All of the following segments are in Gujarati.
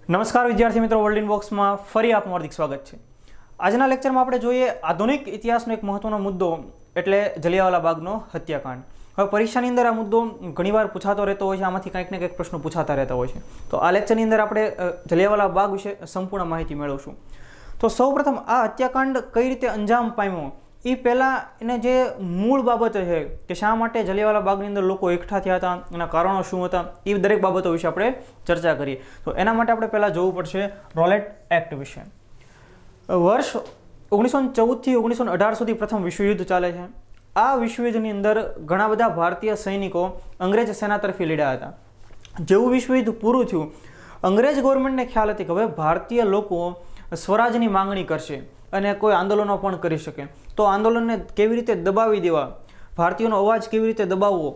નમસ્કાર વિદ્યાર્થી મિત્રો, વર્લ્ડ ઇન બોક્સમાં ફરી આપનું હાર્દિક સ્વાગત છે। આજના લેક્ચરમાં આપણે જોઈએ આધુનિક ઇતિહાસનો એક મહત્વનો મુદ્દો એટલે જલિયાવાલા બાગનો હત્યાકાંડ। હવે પરીક્ષાની અંદર આ મુદ્દો ઘણીવાર પૂછાતો રહેતો હોય છે, આમાંથી કંઈક ને કંઈક પ્રશ્નો પૂછાતા રહેતા હોય છે। તો આ લેક્ચરની અંદર આપણે જલિયાવાલા બાગ વિશે સંપૂર્ણ માહિતી મેળવશું। તો સૌપ્રથમ આ હત્યાકાંડ કઈ રીતે અંજામ પામ્યો એ પહેલાં એને જે મૂળ બાબત છે કે શા માટે જલિયાવાલા બાગની અંદર લોકો એકઠા થયા હતા, એના કારણો શું હતા, એ દરેક બાબતો વિશે આપણે ચર્ચા કરીએ। તો એના માટે આપણે પહેલાં જોવું પડશે રોલેટ એક્ટ વિશે। વર્ષ 1914થી 1918 સુધી પ્રથમ વિશ્વયુદ્ધ ચાલે છે। આ વિશ્વયુદ્ધની અંદર ઘણા બધા ભારતીય સૈનિકો અંગ્રેજ સેના તરફી લડ્યા હતા। જેવું વિશ્વયુદ્ધ પૂરું થયું, અંગ્રેજ ગવર્મેન્ટને ખ્યાલ હતી કે હવે ભારતીય લોકો સ્વરાજની માંગણી કરશે અને કોઈ આંદોલનો પણ કરી શકે, તો આંદોલનને કેવી રીતે દબાવી દેવા, ભારતીયોનો અવાજ કેવી રીતે દબાવવો,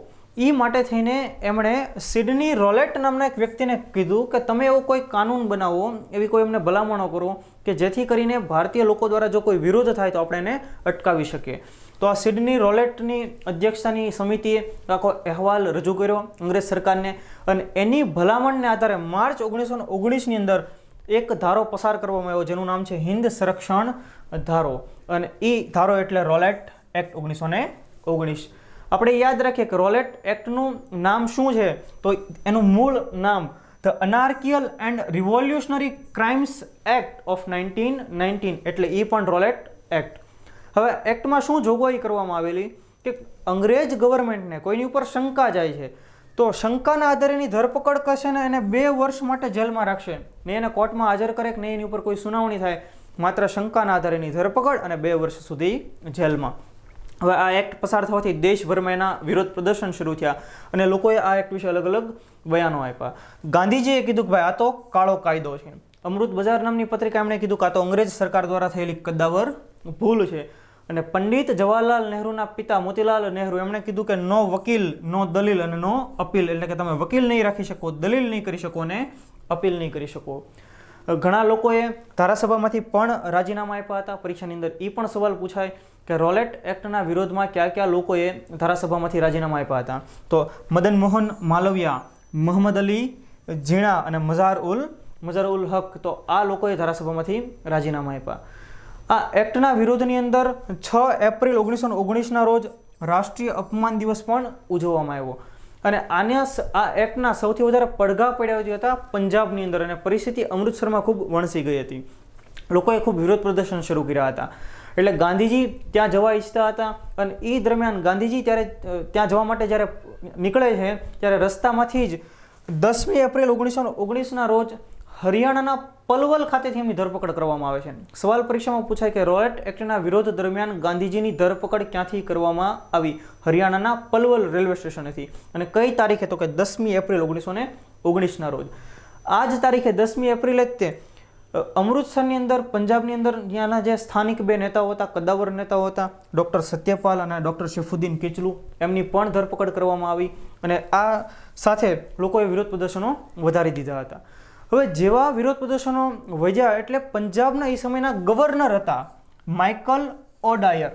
એ માટે થઈને એમણે સિડની રોલેટ નામના એક વ્યક્તિને કીધું કે તમે એવો કોઈ કાનૂન બનાવો, એવી કોઈ એમને ભલામણો કરો કે જેથી કરીને ભારતીય લોકો દ્વારા જો કોઈ વિરોધ થાય તો આપણે એને અટકાવી શકીએ। તો આ સિડની રોલેટની અધ્યક્ષતાની સમિતિએ આખો અહેવાલ રજૂ કર્યો અંગ્રેજ સરકારને, અને એની ભલામણને આધારે માર્ચ 1919ની અંદર એક ધારો પસાર કરવામાં આવ્યો જેનું નામ છે હિન્દ સંરક્ષણ ધારો, અને એ ધારો એટલે રોલેટ એક્ટ 1919। આપણે યાદ રાખીએ કે રોલેટ એક્ટનું નામ શું છે, તો એનું મૂળ નામ the anarchical and revolutionary crimes act of 1919 એટલે એ પણ રોલેટ એક્ટ। હવે એક્ટમાં શું જોગવાઈ કરવામાં આવેલી કે અંગ્રેજ ગવર્મેન્ટને કોઈની ઉપર શંકા જાય છે તો શંકાના આધારે એની ધરપકડ કરશે ને એને 2 વર્ષ માટે જેલમાં રાખશે, ને એને કોર્ટમાં હાજર કરે કે નહીં એની ઉપર કોઈ સુનાવણી થાય, માત્ર શંકાના આધારે એની ધરપકડ અને 2 વર્ષ સુધી જેલમાં। હવે આ એક્ટ પસાર થવાથી દેશભરમાં એના વિરોધ પ્રદર્શન શરૂ થયા અને લોકોએ આ એક્ટ વિશે અલગ અલગ બયાનો આપ્યા। ગાંધીજીએ કીધું કે ભાઈ આ તો કાળો કાયદો છે। અમૃત બજાર નામની પત્રિકા એમણે કીધું કે આ તો અંગ્રેજ સરકાર દ્વારા થયેલી કદ્દાવર ભૂલ છે। અને પંડિત જવાહરલાલ નહેરુના પિતા મોતીલાલ નહેરુ એમણે કીધું કે નો વકીલ નો દલીલ અને નો અપીલ, એટલે કે તમે વકીલ નહીં રાખી શકો, દલીલ નહીં કરી શકો અને અપીલ નહીં કરી શકો। ઘણા લોકોએ ધારાસભામાંથી પણ રાજીનામા આપ્યા હતા। પરીક્ષાની અંદર એ પણ સવાલ પૂછાય કે રોલેટ એક્ટના વિરોધમાં કયા કયા લોકોએ ધારાસભામાંથી રાજીનામા આપ્યા હતા, તો મદન મોહન માલવિયા, મોહમ્મદ અલી ઝીણા અને મઝાર ઉલ હક, તો આ લોકોએ ધારાસભામાંથી રાજીનામા આપ્યા। આ એક્ટના વિરોધની અંદર 6 એપ્રિલ 1919ના રોજ રાષ્ટ્રીય અપમાન દિવસ પણ ઉજવવામાં આવ્યો, અને આ એક્ટના સૌથી વધારે પડઘા પડ્યા હતા પંજાબની અંદર, અને પરિસ્થિતિ અમૃતસરમાં ખૂબ વણસી ગઈ હતી। લોકોએ ખૂબ વિરોધ પ્રદર્શન શરૂ કર્યા હતા, એટલે ગાંધીજી ત્યાં જવા ઈચ્છતા હતા, અને એ દરમિયાન ગાંધીજી ત્યાં જવા માટે જ્યારે નીકળે છે ત્યારે રસ્તામાંથી જ 10મી એપ્રિલ 1919ના રોજ હરિયાણાના પલવલ ખાતેથી એમની ધરપકડ કરવામાં આવે છે। સવાલ પરીક્ષામાં પૂછાય કે રોલેટ એક્ટના વિરોધ દરમિયાન ગાંધીજીની ધરપકડ ક્યાંથી કરવામાં આવી? હરિયાણાના પલવલ રેલવે સ્ટેશનેથી, અને કઈ તારીખે? તો કે 10મી એપ્રિલ 1919ના રોજ। આ જ તારીખે 10મી એપ્રિલે જ તે અમૃતસરની અંદર, પંજાબની અંદર ત્યાંના જે સ્થાનિક 2 નેતાઓ હતા, કદ્દાવર નેતાઓ હતા, ડૉક્ટર સત્યપાલ અને ડૉક્ટર શેફુદ્દીન કિચલુ, એમની પણ ધરપકડ કરવામાં આવી, અને આ સાથે લોકોએ વિરોધ પ્રદર્શનો વધારી દીધા હતા। હવે જેવા વિરોધ પ્રદર્શનો વધ્યા એટલે પંજાબના એ સમયના ગવર્નર હતા માઇકલ ઓડાયર,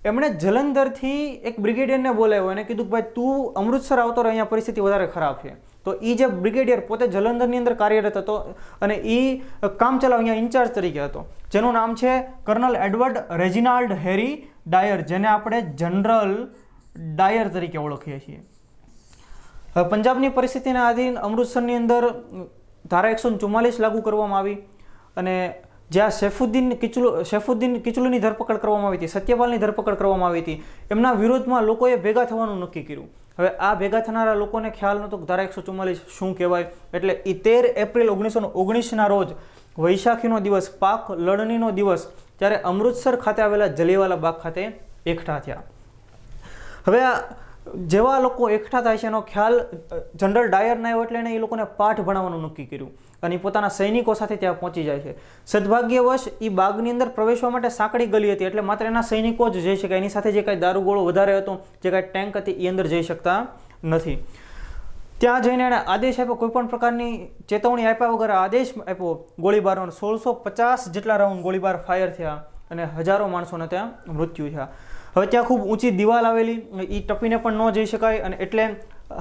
એમણે જલંધરથી એક બ્રિગેડિયરને બોલાવ્યો, એને કીધું કે ભાઈ તું અમૃતસર આવતો રહે, અહીંયા પરિસ્થિતિ વધારે ખરાબ છે। તો એ જે બ્રિગેડિયર પોતે જલંધરની અંદર કાર્યરત હતો અને એ કામચલાઉ અહીંયા ઇન્ચાર્જ તરીકે હતો, જેનું નામ છે કર્નલ એડવર્ડ રેજિનાલ્ડ હેરી ડાયર, જેને આપણે જનરલ ડાયર તરીકે ઓળખીએ છીએ। હવે પંજાબની પરિસ્થિતિના આધીન અમૃતસરની અંદર ધારા 144 લાગુ કરવામાં આવી, અને જ્યાં શેફુદ્દીન કિચલુની ધરપકડ કરવામાં આવી હતી, સત્યપાલની ધરપકડ કરવામાં આવી હતી, એમના વિરોધમાં લોકોએ ભેગા થવાનું નક્કી કર્યું। હવે આ ભેગા થનારા લોકોને ખ્યાલ નહોતો કે ધારા 144 શું કહેવાય, એટલે 13 એપ્રિલ 1919ના રોજ વૈશાખીનો દિવસ, પાક લણણીનો દિવસ, ત્યારે અમૃતસર ખાતે આવેલા જલિયાવાલા બાગ ખાતે એકઠા થયા। હવે જેવા લોકો એકઠા થાય છે એનો ખ્યાલ જનરલ ડાયરને આવ્યો, એટલે એણે એ લોકોને પાઠ ભણાવવાનું નક્કી કર્યું, અને પોતાના સૈનિકો સાથે ત્યાં પહોંચી જાય છે। સદભાગ્યવશ એ બાગની અંદર પ્રવેશવા માટે સાંકડી ગલી હતી, એટલે માત્ર એના સૈનિકો જ જઈ શકે, એની સાથે જે કાંઈ દારૂગોળો વધારે હતો, જે કાંઈ ટેન્ક હતી, એ અંદર જઈ શકતા નથી। ત્યાં જઈને એણે આદેશ આપ્યો, કોઈ પણ પ્રકારની ચેતવણી આપ્યા વગર આદેશ આપ્યો ગોળીબારનો। 1650 જેટલા રાઉન્ડ ગોળીબાર ફાયર થયા અને હજારો માણસોને ત્યાં મૃત્યુ થયા। હવે ત્યાં ખૂબ ઊંચી દિવાલ આવેલી, એ ટપીને પણ ન જઈ શકાય, અને એટલે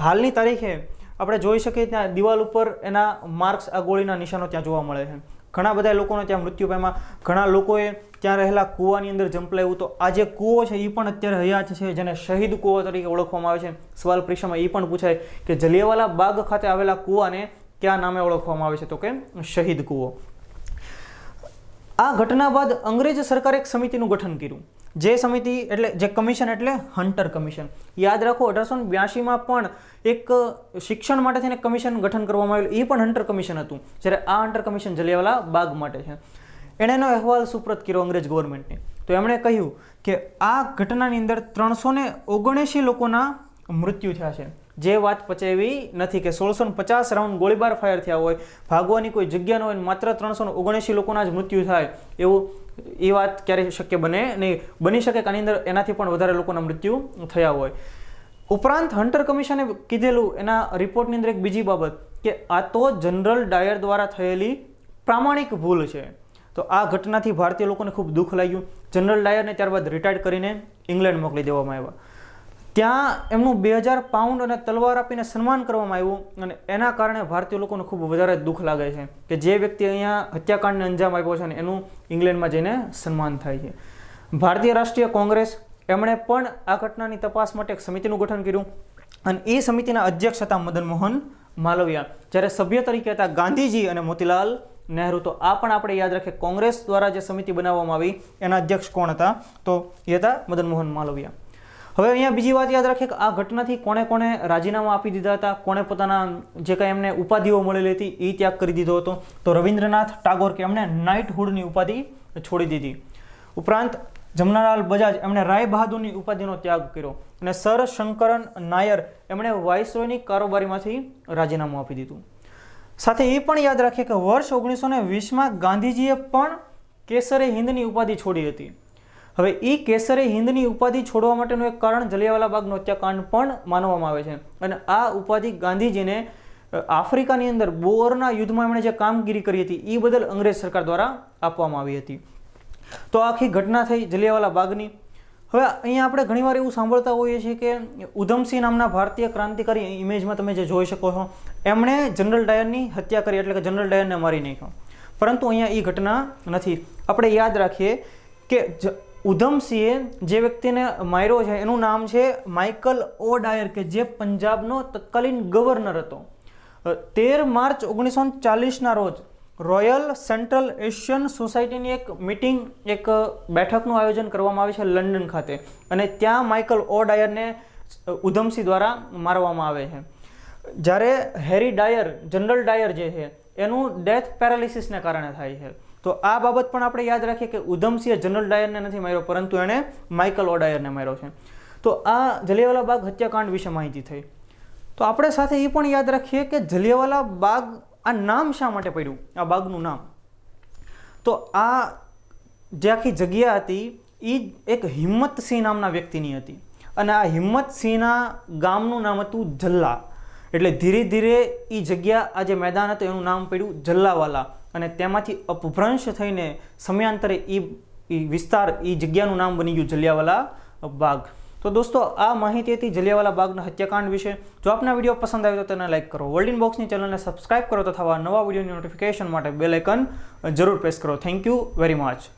હાલની તારીખે આપણે જોઈ શકીએ ત્યાં દિવાલ ઉપર એના માર્ક્સ, આ ગોળીના નિશાનો ત્યાં જોવા મળે છે. ઘણા બધા લોકોને ત્યાં મૃત્યુ પામ્યા. ઘણા લોકોએ ત્યાં રહેલા કૂવાની અંદર ઝંપલાવ્યું. તો આ જે કૂવો છે એ પણ અત્યારે હયાત છે, જેને શહીદ કૂવો તરીકે ઓળખવામાં આવે છે. સવાલ પરીક્ષામાં એ પણ પૂછાય કે જલિયાવાલા બાગ ખાતે આવેલા કૂવાને કયા નામે ઓળખવામાં આવે છે? તો કે શહીદ કૂવો. આ ઘટના બાદ અંગ્રેજ સરકારે એક સમિતિનું ગઠન કર્યું. જે સમિતિ એટલે જે કમિશન એટલે હન્ટર કમિશન. યાદ રાખો 1882માં પણ એક શિક્ષણ માટે થઈને કમિશન ગઠન કરવામાં આવેલું, એ પણ હન્ટર કમિશન હતું. જ્યારે આ હન્ટર કમિશન જલિયાવાલા બાગ માટે છે. એણે એનો અહેવાલ સુપ્રત કર્યો અંગ્રેજ ગવર્મેન્ટને. તો એમણે કહ્યું કે આ ઘટનાની અંદર 379 લોકોના મૃત્યુ થયા છે. જે વાત પચાવી નથી કે 1650 રાઉન્ડ ગોળીબાર ફાયર થયા હોય, ભાગવાની કોઈ જગ્યા ન હોય, માત્ર 379 લોકોના જ મૃત્યુ થાય એવું એ વાત ક્યારેય શક્ય બને નહીં. બની શકે કે આની અંદર એનાથી પણ વધારે લોકોના મૃત્યુ થયા હોય. ઉપરાંત હન્ટર કમિશને કીધેલું એના રિપોર્ટની અંદર એક બીજી બાબત કે આ તો જનરલ ડાયર દ્વારા થયેલી પ્રામાણિક ભૂલ છે. તો આ ઘટનાથી ભારતીય લોકોને ખૂબ દુઃખ લાગ્યું. જનરલ ડાયરને ત્યારબાદ રિટાયર્ડ કરીને ઇંગ્લેન્ડ મોકલી દેવામાં આવ્યા. ત્યાં એમનું 2000 પાઉન્ડ અને તલવાર આપીને સન્માન કરવામાં આવ્યું. અને એના કારણે ભારતીય લોકોને ખૂબ વધારે દુઃખ લાગે છે કે જે વ્યક્તિ અહીંયા હત્યાકાંડને અંજામ આપ્યો છે ને એનું ઇંગ્લેન્ડમાં જઈને સન્માન થાય છે. ભારતીય રાષ્ટ્રીય કોંગ્રેસ એમણે પણ આ ઘટનાની તપાસ માટે એક સમિતિનું ગઠન કર્યું. અને એ સમિતિના અધ્યક્ષ હતા મદન મોહન માલવિયા. જ્યારે સભ્ય તરીકે હતા ગાંધીજી અને મોતીલાલ નહેરુ. તો આ પણ આપણે યાદ રાખીએ, કોંગ્રેસ દ્વારા જે સમિતિ બનાવવામાં આવી એના અધ્યક્ષ કોણ હતા? તો એ હતા મદન મોહન માલવિયા. હવે અહીંયા બીજી વાત યાદ રાખીએ કે આ ઘટનાથી કોણે કોણે રાજીનામા આપી દીધા હતા, કોણે પોતાના જે કાંઈ એમને ઉપાધિઓ મળેલી હતી એ ત્યાગ કરી દીધો હતો. તો રવિન્દ્રનાથ ટાગોર કે એમણે નાઇટહુડની ઉપાધિ છોડી દીધી. ઉપરાંત જમનાલાલ બજાજ એમણે રાય બહાદુરની ઉપાધિનો ત્યાગ કર્યો. અને સર શંકરન નાયર એમણે વાઇસરોયની કારોબારીમાંથી રાજીનામું આપી દીધું. સાથે એ પણ યાદ રાખીએ કે વર્ષ 1920માં ગાંધીજીએ પણ કેસરે હિન્દની ઉપાધિ છોડી હતી. હવે એ કેસરે હિન્દની ઉપાધિ છોડવા માટેનું એક કારણ જલિયાવાલા બાગનો હત્યાકાંડ પણ માનવામાં આવે છે. અને આ ઉપાધિ ગાંધીજીને આફ્રિકાની અંદર બોરના યુદ્ધમાં એમણે જે કામગીરી કરી હતી એ બદલ અંગ્રેજ સરકાર દ્વારા આપવામાં આવી હતી. તો આખી ઘટના થઈ જલિયાવાલા બાગની. હવે અહીંયા આપણે ઘણીવાર એવું સાંભળતા હોઈએ છીએ કે ઉધમસિંહ નામના ભારતીય ક્રાંતિકારી, ઇમેજમાં તમે જે જોઈ શકો છો, એમણે જનરલ ડાયરની હત્યા કરી, એટલે કે જનરલ ડાયરને મારી નાખ્યો. પરંતુ અહીંયા એ ઘટના નથી. આપણે યાદ રાખીએ કે ઉધમસિંહે જે વ્યક્તિને માર્યો છે એનું નામ છે માઇકલ ઓ ડાયર, કે જે પંજાબનો તત્કાલીન ગવર્નર હતો. 13 માર્ચ 1940ના રોજ રોયલ સેન્ટ્રલ એશિયન સોસાયટીની એક મિટિંગ, એક બેઠકનું આયોજન કરવામાં આવે છે લંડન ખાતે. અને ત્યાં માઇકલ ઓ ડાયરને ઉધમસિંહ દ્વારા મારવામાં આવે છે. જ્યારે હેરી ડાયર, જનરલ ડાયર જે છે એનું ડેથ પેરાલિસિસને કારણે થાય છે. તો આ બાબત પણ આપણે યાદ રાખીએ કે ઉધમસિંહે જનરલ ડાયરને નથી માર્યો, પરંતુ એણે માઇકલ ઓ ડાયરને માર્યો છે. તો આ જલિયાવાલા બાગ હત્યાકાંડ વિશે માહિતી થઈ. તો આપણે સાથે એ પણ યાદ રાખીએ કે જલિયાવાલા બાગ, આ નામ શા માટે પડ્યું, આ બાગનું નામ? તો આ જે આખી જગ્યા હતી એ એક હિંમતસિંહ નામના વ્યક્તિની હતી. અને આ હિંમતસિંહના ગામનું નામ હતું જલ્લા. એટલે ધીરે ધીરે એ જગ્યા, આ જે મેદાન હતું એનું નામ પડ્યું જલ્લાવાલા. અને તેમાંથી અપભ્રંશ થઈને સમયાંતરે એ વિસ્તાર, એ જગ્યાનું નામ બની ગયું જલિયાવાલા બાગ. તો દોસ્તો, આ માહિતી હતી જલિયાવાલા બાગના હત્યાકાંડ વિશે. જો આપના વિડીયો પસંદ આવ્યો તો તેને લાઇક કરો, વર્લ્ડ ઇન બોક્સની ચેનલને સબસ્ક્રાઇબ કરો તથા નવા વિડીયોની નોટિફિકેશન માટે બેલ આઇકન જરૂર પ્રેસ કરો. Thank you very much.